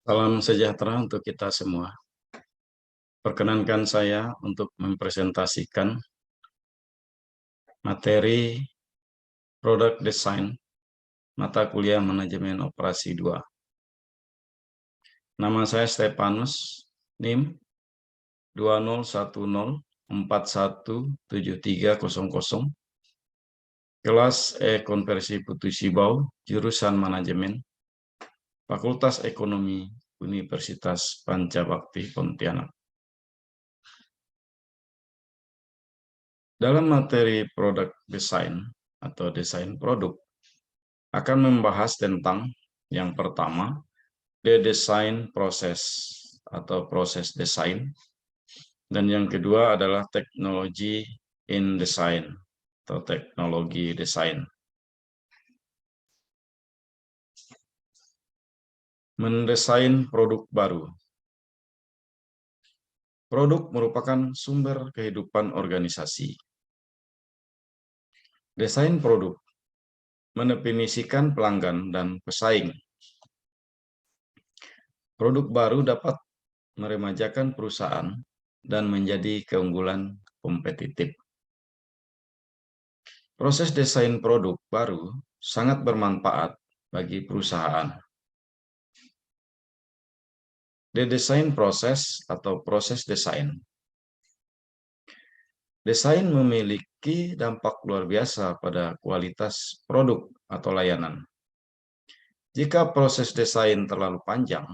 Salam sejahtera untuk kita semua. Perkenankan saya untuk mempresentasikan materi Product Design mata kuliah Manajemen Operasi 2. Nama saya Stepanus, NIM 2010417300, kelas E-Konversi Putu Sibau, jurusan Manajemen, Fakultas Ekonomi Universitas Pancabakti Pontianak. Dalam materi product design atau desain produk, akan membahas tentang yang pertama, the design process atau proses desain, dan yang kedua adalah teknologi in design atau teknologi desain. Mendesain produk baru. Produk merupakan sumber kehidupan organisasi. Desain produk mendefinisikan pelanggan dan pesaing. Produk baru dapat meremajakan perusahaan dan menjadi keunggulan kompetitif. Proses desain produk baru sangat bermanfaat bagi perusahaan. The design process atau proses desain. Desain memiliki dampak luar biasa pada kualitas produk atau layanan. Jika proses desain terlalu panjang,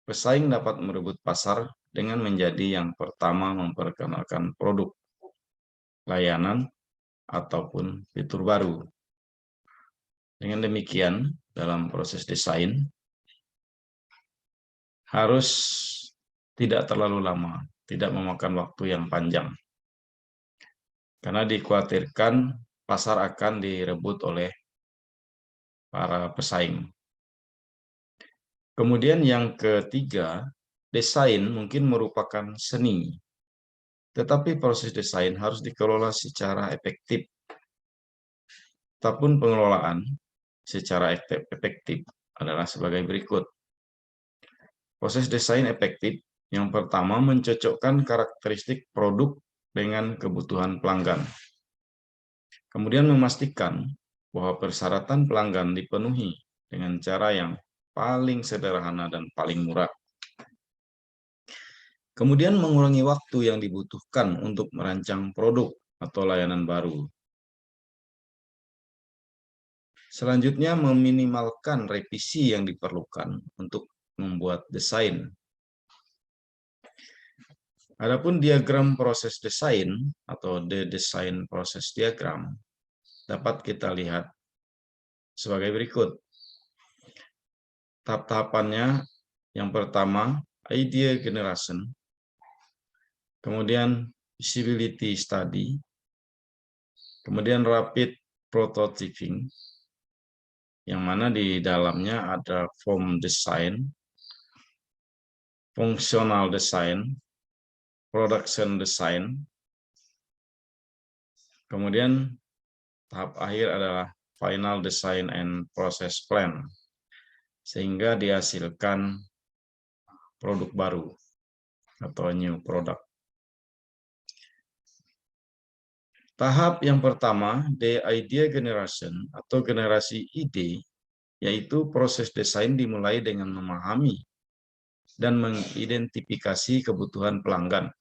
pesaing dapat merebut pasar dengan menjadi yang pertama memperkenalkan produk, layanan, ataupun fitur baru. Dengan demikian, dalam proses desain harus tidak terlalu lama, tidak memakan waktu yang panjang. Karena dikhawatirkan pasar akan direbut oleh para pesaing. Kemudian yang ketiga, desain mungkin merupakan seni. Tetapi proses desain harus dikelola secara efektif. Adapun pengelolaan secara efektif adalah sebagai berikut. Proses desain efektif yang pertama mencocokkan karakteristik produk dengan kebutuhan pelanggan. Kemudian memastikan bahwa persyaratan pelanggan dipenuhi dengan cara yang paling sederhana dan paling murah. Kemudian mengurangi waktu yang dibutuhkan untuk merancang produk atau layanan baru. Selanjutnya meminimalkan revisi yang diperlukan untuk membuat desain. Adapun diagram proses desain atau the design process diagram dapat kita lihat sebagai berikut. Tahap-tahapannya yang pertama, idea generation, kemudian feasibility study, kemudian rapid prototyping, yang mana di dalamnya ada form design, functional design, production design, kemudian tahap akhir adalah final design and process plan, sehingga dihasilkan produk baru atau new product. Tahap yang pertama, the idea generation atau generasi ide, yaitu proses desain dimulai dengan memahami dan mengidentifikasi kebutuhan pelanggan.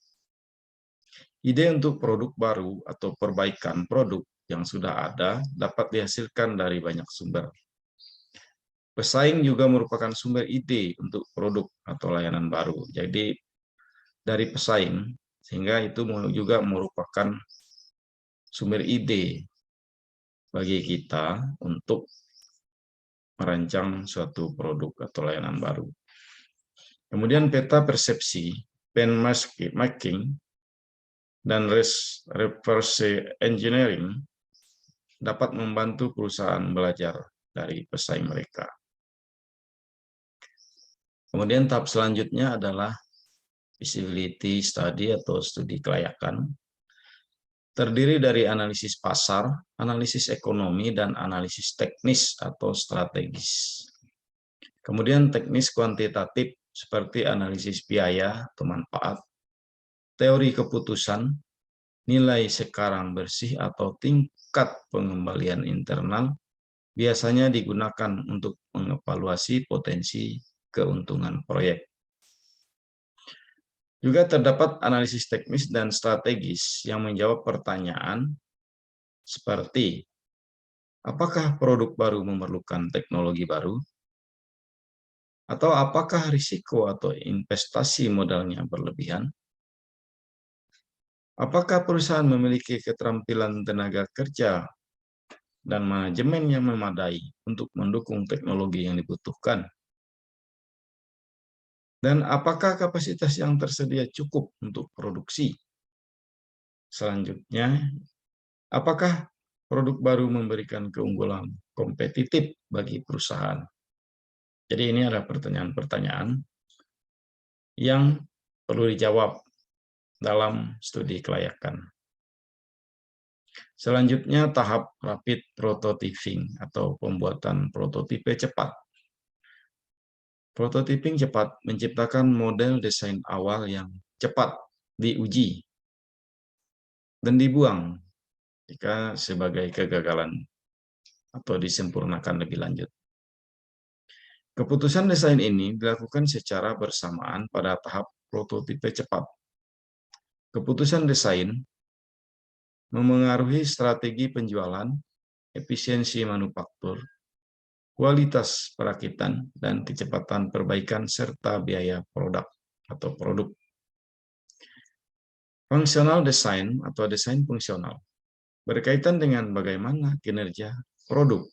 Ide untuk produk baru atau perbaikan produk yang sudah ada dapat dihasilkan dari banyak sumber. Pesaing juga merupakan sumber ide untuk produk atau layanan baru. Jadi dari pesaing, sehingga itu juga merupakan sumber ide bagi kita untuk merancang suatu produk atau layanan baru. Kemudian peta persepsi, benchmarking, dan reverse engineering dapat membantu perusahaan belajar dari pesaing mereka. Kemudian tahap selanjutnya adalah feasibility study atau studi kelayakan. Terdiri dari analisis pasar, analisis ekonomi, dan analisis teknis atau strategis. Kemudian teknis kuantitatif seperti analisis biaya atau manfaat, teori keputusan, nilai sekarang bersih atau tingkat pengembalian internal biasanya digunakan untuk mengevaluasi potensi keuntungan proyek. Juga terdapat analisis teknis dan strategis yang menjawab pertanyaan seperti apakah produk baru memerlukan teknologi baru? Atau apakah risiko atau investasi modalnya berlebihan? Apakah perusahaan memiliki keterampilan tenaga kerja dan manajemen yang memadai untuk mendukung teknologi yang dibutuhkan? Dan apakah kapasitas yang tersedia cukup untuk produksi? Selanjutnya, apakah produk baru memberikan keunggulan kompetitif bagi perusahaan? Jadi ini adalah pertanyaan-pertanyaan yang perlu dijawab dalam studi kelayakan. Selanjutnya tahap rapid prototyping atau pembuatan prototipe cepat. Prototyping cepat menciptakan model desain awal yang cepat diuji dan dibuang jika sebagai kegagalan atau disempurnakan lebih lanjut. Keputusan desain ini dilakukan secara bersamaan pada tahap prototipe cepat. Keputusan desain memengaruhi strategi penjualan, efisiensi manufaktur, kualitas perakitan, dan kecepatan perbaikan serta biaya produk atau produk. Functional design atau desain fungsional berkaitan dengan bagaimana kinerja produk.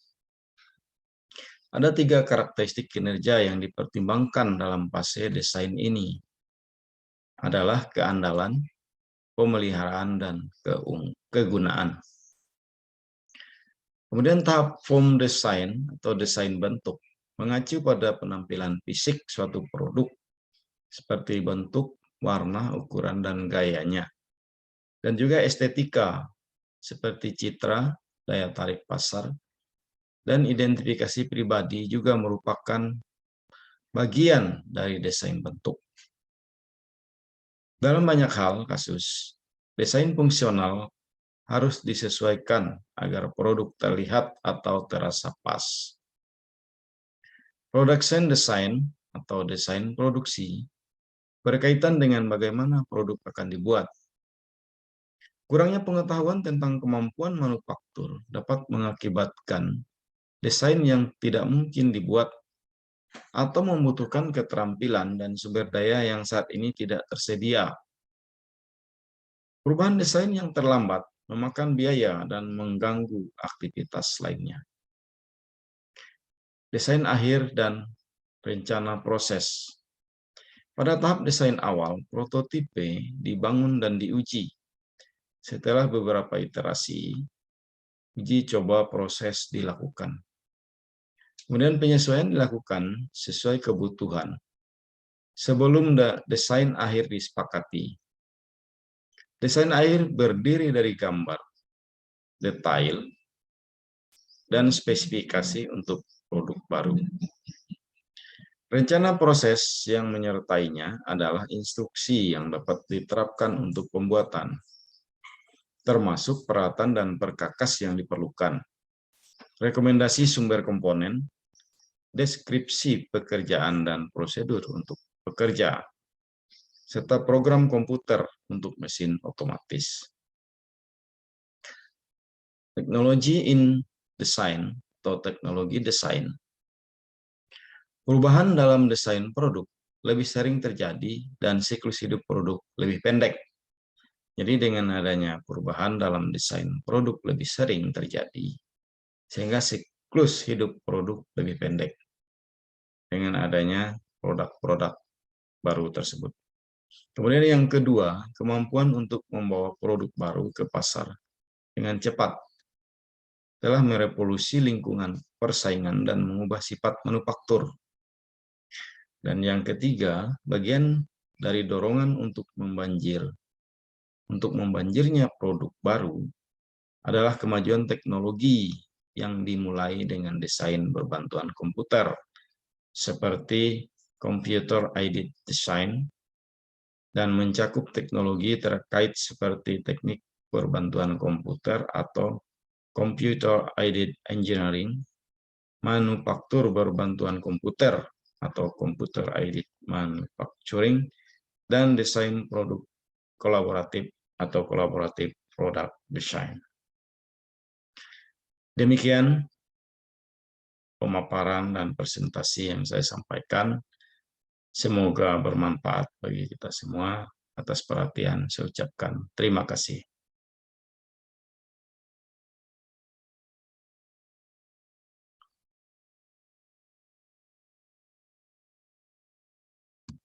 Ada 3 karakteristik kinerja yang dipertimbangkan dalam fase desain ini. Adalah keandalan, pemeliharaan, dan kegunaan. Kemudian tahap form design atau desain bentuk mengacu pada penampilan fisik suatu produk seperti bentuk, warna, ukuran, dan gayanya. Dan juga estetika seperti citra, daya tarik pasar, dan identifikasi pribadi juga merupakan bagian dari desain bentuk. Dalam banyak hal kasus, desain fungsional harus disesuaikan agar produk terlihat atau terasa pas. Production design atau desain produksi berkaitan dengan bagaimana produk akan dibuat. Kurangnya pengetahuan tentang kemampuan manufaktur dapat mengakibatkan desain yang tidak mungkin dibuat atau membutuhkan keterampilan dan sumber daya yang saat ini tidak tersedia. Perubahan desain yang terlambat memakan biaya dan mengganggu aktivitas lainnya. Desain akhir dan rencana proses. Pada tahap desain awal, prototipe dibangun dan diuji. Setelah beberapa iterasi, uji coba proses dilakukan. Kemudian penyesuaian dilakukan sesuai kebutuhan sebelum desain akhir disepakati. Desain akhir berdiri dari gambar, detail, dan spesifikasi untuk produk baru. Rencana proses yang menyertainya adalah instruksi yang dapat diterapkan untuk pembuatan, termasuk peralatan dan perkakas yang diperlukan, rekomendasi sumber komponen, deskripsi pekerjaan dan prosedur untuk bekerja, serta program komputer untuk mesin otomatis. Teknologi in design atau teknologi desain. Perubahan dalam desain produk lebih sering terjadi dan siklus hidup produk lebih pendek. Jadi dengan adanya perubahan dalam desain produk lebih sering terjadi, sehingga siklus hidup produk lebih pendek dengan adanya produk-produk baru tersebut. Kemudian yang kedua, kemampuan untuk membawa produk baru ke pasar dengan cepat telah merevolusi lingkungan persaingan dan mengubah sifat manufaktur. Dan yang ketiga, bagian dari dorongan untuk membanjirnya produk baru adalah kemajuan teknologi yang dimulai dengan desain berbantuan komputer seperti computer-aided design, dan mencakup teknologi terkait seperti teknik berbantuan komputer atau computer-aided engineering, manufaktur berbantuan komputer atau computer-aided manufacturing, dan desain produk kolaboratif atau collaborative product design. Demikian pemaparan dan presentasi yang saya sampaikan. Semoga bermanfaat bagi kita semua. Atas perhatian saya ucapkan terima kasih.